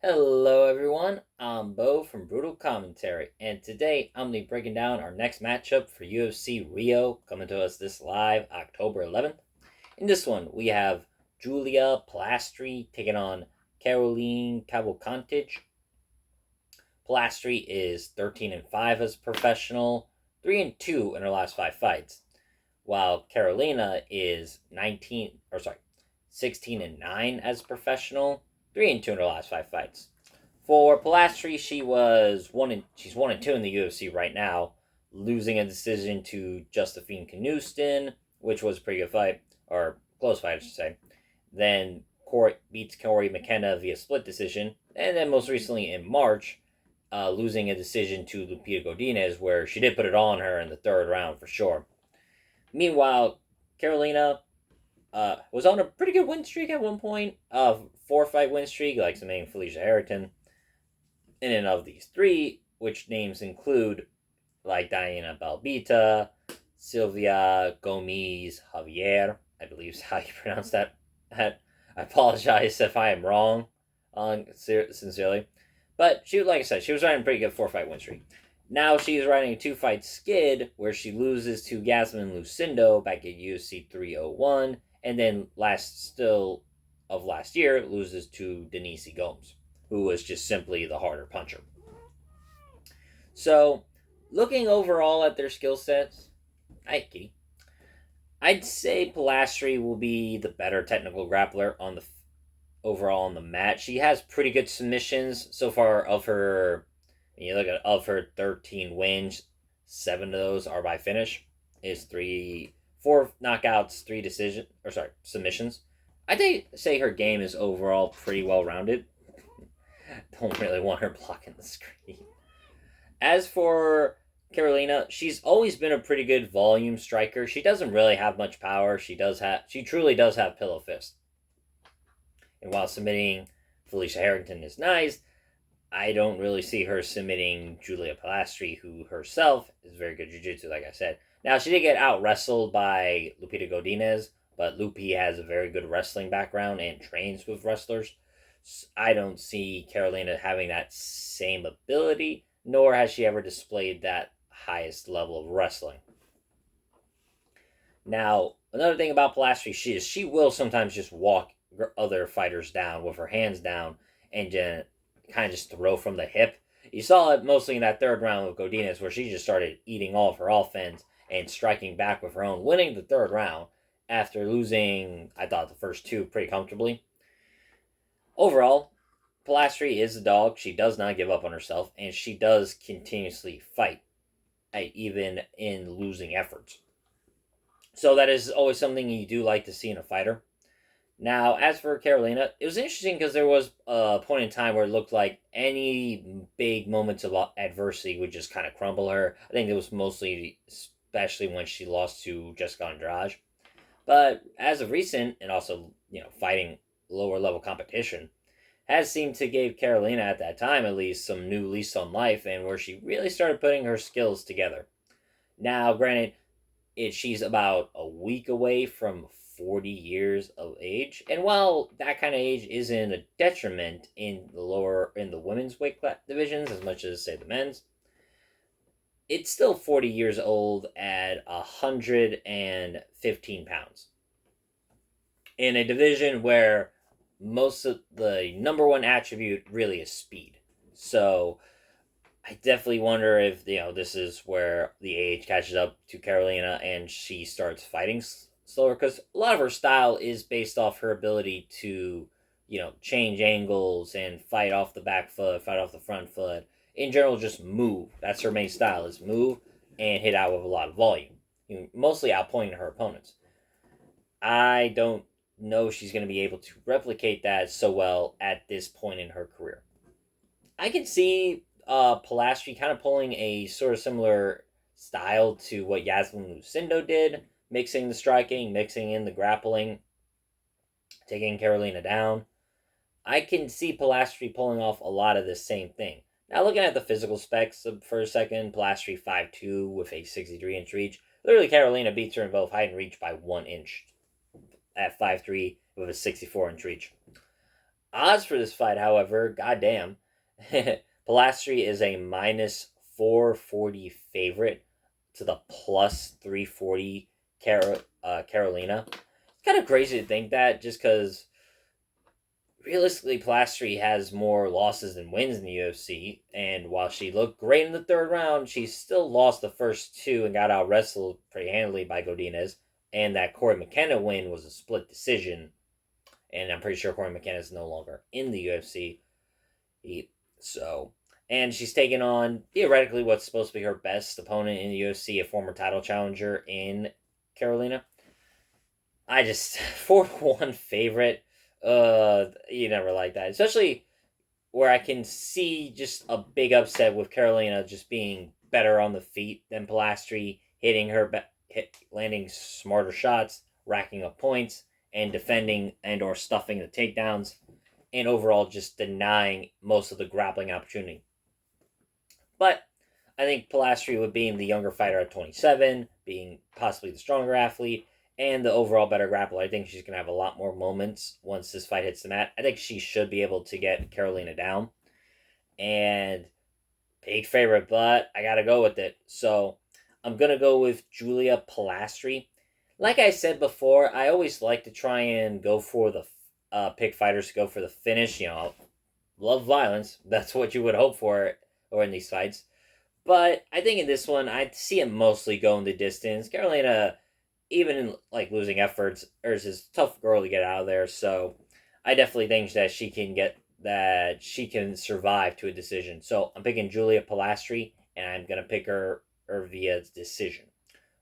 Hello everyone, I'm Bo from Brutal Commentary, and today I'm going to be breaking down our next matchup for UFC Rio, coming to us this live October 11th. In this one, we have Julia Polastri taking on Karolina Kowalkiewicz. Polastri is 13-5 as a professional, 3-2 in her last 5 fights, while Karolina is 16-9 as a professional, 3-2 in her last 5 fights. For Polastri, she's 1-2 in the UFC right now, losing a decision to Josephine Knuston, which was a pretty good fight, or close fight, I should say. Then beats Corey McKenna via split decision, and then most recently in March, losing a decision to Lupita Godinez, where she did put it on her in the third round for sure. Meanwhile, Karolina was on a pretty good win streak at one point, 4-fight win streak, like submitting Felicia Harrington. And then of these three, which names include like Diana Balbita, Sylvia Gomez Javier, I believe is how you pronounce that. I apologize if I am wrong, sincerely. But like I said, she was riding a pretty good 4-fight win streak. Now she's riding a 2-fight skid where she loses to Yasmin Lucindo back at UFC 301, and then last year loses to Denise Gomes, who was just simply the harder puncher. So, looking overall at their skill sets, I'd say Polastri will be the better technical grappler overall on the mat. She has pretty good submissions so far of her. When you look at of her 13 wins, 7 of those are by finish. Is 4 knockouts, 3 submissions. I'd say her game is overall pretty well rounded. Don't really want her blocking the screen. As for Karolina, she's always been a pretty good volume striker. She doesn't really have much power. She truly does have pillow fist. And while submitting Felicia Harrington is nice, I don't really see her submitting Julia Polastri, who herself is very good jiu-jitsu, like I said. Now, she did get out-wrestled by Lupita Godinez, but Lupi has a very good wrestling background and trains with wrestlers. I don't see Karolina having that same ability, nor has she ever displayed that highest level of wrestling. Now, another thing about Polastri, she will sometimes just walk other fighters down with her hands down and kind of just throw from the hip. You saw it mostly in that third round with Godinez, where she just started eating all of her offense and striking back with her own, winning the third round after losing, I thought, the first 2 pretty comfortably. Overall, Polastri is a dog. She does not give up on herself, and she does continuously fight, even in losing efforts. So that is always something you do like to see in a fighter. Now, as for Karolina, it was interesting because there was a point in time where it looked like any big moments of adversity would just kind of crumble her. I think it was especially when she lost to Jessica Andrade. But as of recent, and also, fighting lower level competition, has seemed to give Karolina at that time at least some new lease on life, and where she really started putting her skills together. Now, granted, she's about a week away from 40 years of age, and while that kind of age isn't a detriment in the women's weight divisions as much as, say, the men's, it's still 40 years old at 115 pounds in a division where most of the number one attribute really is speed. So I definitely wonder if this is where the age catches up to Karolina and she starts fighting slower, because a lot of her style is based off her ability to change angles and fight off the back foot, fight off the front foot. In general, just move. That's her main style, is move and hit out with a lot of volume, mostly outpointing her opponents. I don't know she's going to be able to replicate that so well at this point in her career. I can see Polastri kind of pulling a sort of similar style to what Yasmin Lucindo did, mixing the striking, mixing in the grappling, taking Karolina down. I can see Polastri pulling off a lot of the same thing. Now, looking at the physical specs for a second, Polastri 5'2" with a 63-inch reach. Literally, Karolina beats her in both height and reach by 1 inch at 5'3" with a 64-inch reach. Odds for this fight, however, goddamn, Polastri is a minus 440 favorite to the plus 340 Karolina. It's kind of crazy to think that, just because realistically, Polastri has more losses than wins in the UFC, and while she looked great in the third round, she still lost the first two and got out wrestled pretty handily by Godinez. And that Corey McKenna win was a split decision, and I'm pretty sure Corey McKenna is no longer in the UFC. So, and she's taken on theoretically what's supposed to be her best opponent in the UFC, a former title challenger in Karolina. I just 4-1 favorite. You never like that, especially where I can see just a big upset with Karolina just being better on the feet than Polastri, hitting her, landing smarter shots, racking up points, and defending and or stuffing the takedowns, and overall just denying most of the grappling opportunity. But I think Polastri, with being the younger fighter at 27, being possibly the stronger athlete, and the overall better grappler, I think she's going to have a lot more moments once this fight hits the mat. I think she should be able to get Karolina down. And big favorite, but I got to go with it. So I'm going to go with Julia Polastri. Like I said before, I always like to try and go for the pick fighters to go for the finish. You know, love violence. That's what you would hope for or in these fights. But I think in this one, I see it mostly going the distance. Karolina, even in like losing efforts, is a tough girl to get out of there. So I definitely think that she can survive to a decision. So I'm picking Julia Polastri, and I'm gonna pick her via decision.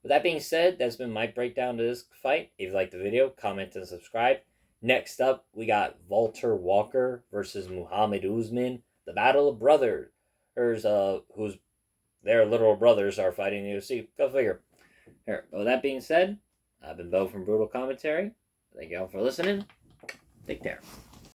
With that being said, that's been my breakdown to this fight. If you liked the video, comment and subscribe. Next up, we got Walter Walker versus Muhammad Usman, the Battle of Brothers, whose their literal brothers are fighting in the UFC. Go figure. Here, with that being said, I've been Bo from Brutal Commentary. Thank you all for listening. Take care.